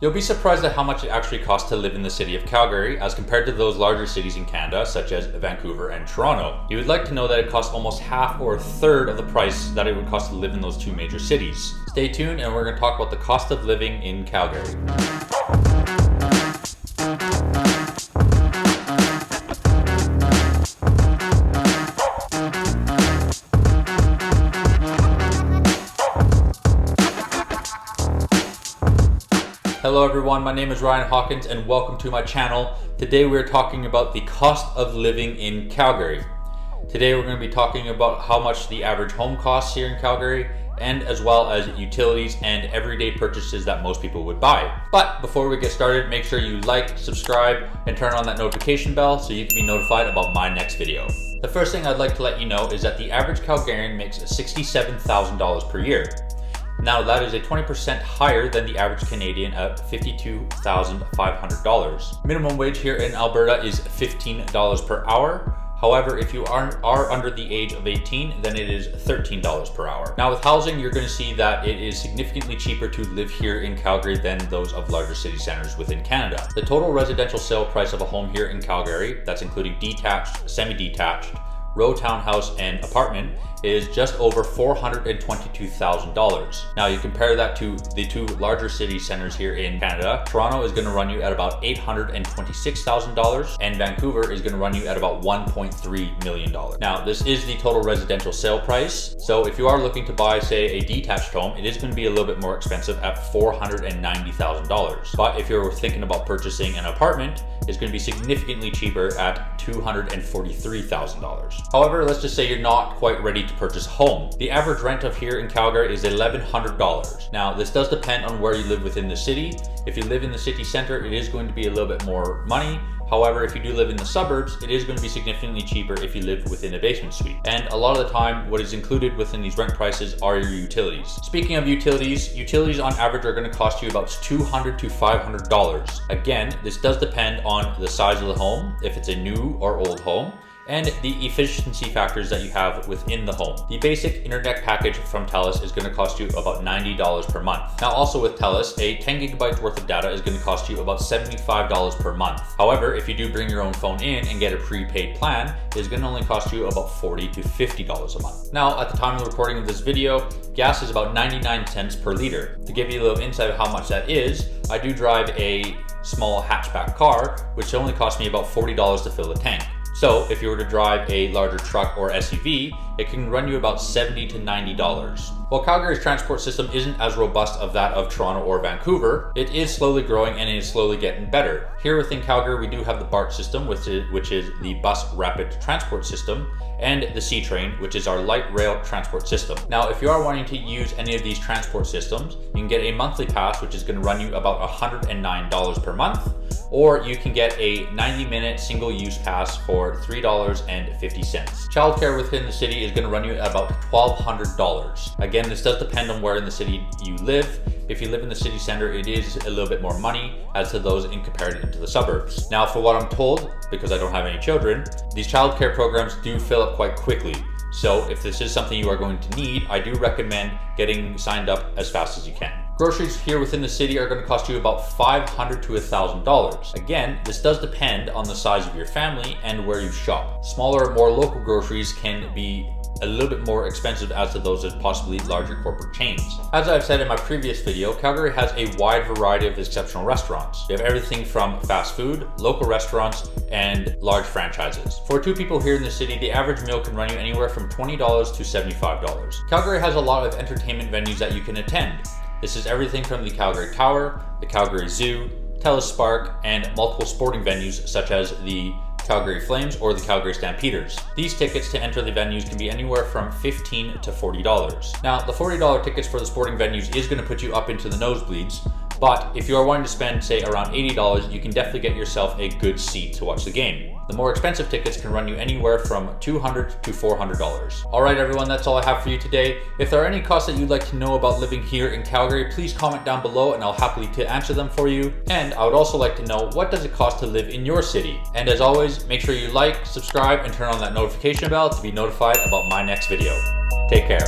You'll be surprised at how much it actually costs to live in the city of Calgary as compared to those larger cities in Canada such as Vancouver and Toronto. You would like to know that it costs almost half or a third of the price that it would cost to live in those two major cities. Stay tuned and we're going to talk about the cost of living in Calgary. Hello everyone, my name is Ryan Hawkins and welcome to my channel. Today we're talking about the cost of living in Calgary. Today we're going to be talking about how much the average home costs here in Calgary, and as well as utilities and everyday purchases that most people would buy. But before we get started, make sure you like, subscribe, and turn on that notification bell so you can be notified about my next video. The first thing I'd like to let you know is that the average Calgarian makes $67,000 per year. Now that is a 20% higher than the average Canadian at $52,500. Minimum wage here in Alberta is $15 per hour. However, if you are under the age of 18, then it is $13 per hour. Now with housing, you're going to see that it is significantly cheaper to live here in Calgary than those of larger city centers within Canada. The total residential sale price of a home here in Calgary, that's including detached, semi-detached, row townhouse, and apartment, is just over $422,000. Now you compare that to the two larger city centers here in Canada. Toronto is going to run you at about $826,000 and Vancouver is going to run you at about $1.3 million. Now this is the total residential sale price. So if you are looking to buy, say, a detached home, it is going to be a little bit more expensive at $490,000. But if you're thinking about purchasing an apartment, it's going to be significantly cheaper at $243,000. However, let's just say you're not quite ready to purchase a home. The average rent of here in Calgary is $1,100. Now, this does depend on where you live within the city. If you live in the city center, it is going to be a little bit more money. However, if you do live in the suburbs, it is going to be significantly cheaper if you live within a basement suite. And a lot of the time, what is included within these rent prices are your utilities. Speaking of utilities on average are going to cost you about $200 to $500. Again, this does depend on the size of the home, if it's a new or old home, and the efficiency factors that you have within the home. The basic internet package from TELUS is going to cost you about $90 per month. Now also with TELUS, a 10 gigabytes worth of data is going to cost you about $75 per month. However, if you do bring your own phone in and get a prepaid plan, it's going to only cost you about $40 to $50 a month. Now at the time of the recording of this video, gas is about 99 cents per liter. To give you a little insight of how much that is, I do drive a small hatchback car, which only costs me about $40 to fill the tank. So if you were to drive a larger truck or SUV, it can run you about $70 to $90. While Calgary's transport system isn't as robust as that of Toronto or Vancouver, it is slowly growing and it is slowly getting better. Here within Calgary, we do have the BART system, which is the bus rapid transport system, and the C-Train, which is our light rail transport system. Now, if you are wanting to use any of these transport systems, you can get a monthly pass, which is going to run you about $109 per month, or you can get a 90-minute single-use pass for $3.50. Childcare within the city is going to run you at about $1,200. Again, this does depend on where in the city you live. If you live in the city center, it is a little bit more money as to those in comparison to the suburbs. Now, for what I'm told, because I don't have any children, these childcare programs do fill up quite quickly. So if this is something you are going to need, I do recommend getting signed up as fast as you can. Groceries here within the city are going to cost you about $500 to $1,000. Again, this does depend on the size of your family and where you shop. Smaller, more local groceries can be a little bit more expensive as to those of possibly larger corporate chains. As I've said in my previous video, Calgary has a wide variety of exceptional restaurants. We have everything from fast food, local restaurants, and large franchises. For two people here in the city, the average meal can run you anywhere from $20 to $75. Calgary has a lot of entertainment venues that you can attend. This is everything from the Calgary Tower, the Calgary Zoo, TELUS Spark, and multiple sporting venues such as the Calgary Flames or the Calgary Stampeders. These tickets to enter the venues can be anywhere from $15 to $40. Now, the $40 tickets for the sporting venues is going to put you up into the nosebleeds, but if you are wanting to spend, say, around $80, you can definitely get yourself a good seat to watch the game. The more expensive tickets can run you anywhere from $200 to $400. Alright everyone, that's all I have for you today. If there are any costs that you'd like to know about living here in Calgary, please comment down below and I'll happily to answer them for you. And I would also like to know, what does it cost to live in your city? And as always, make sure you like, subscribe, and turn on that notification bell to be notified about my next video. Take care.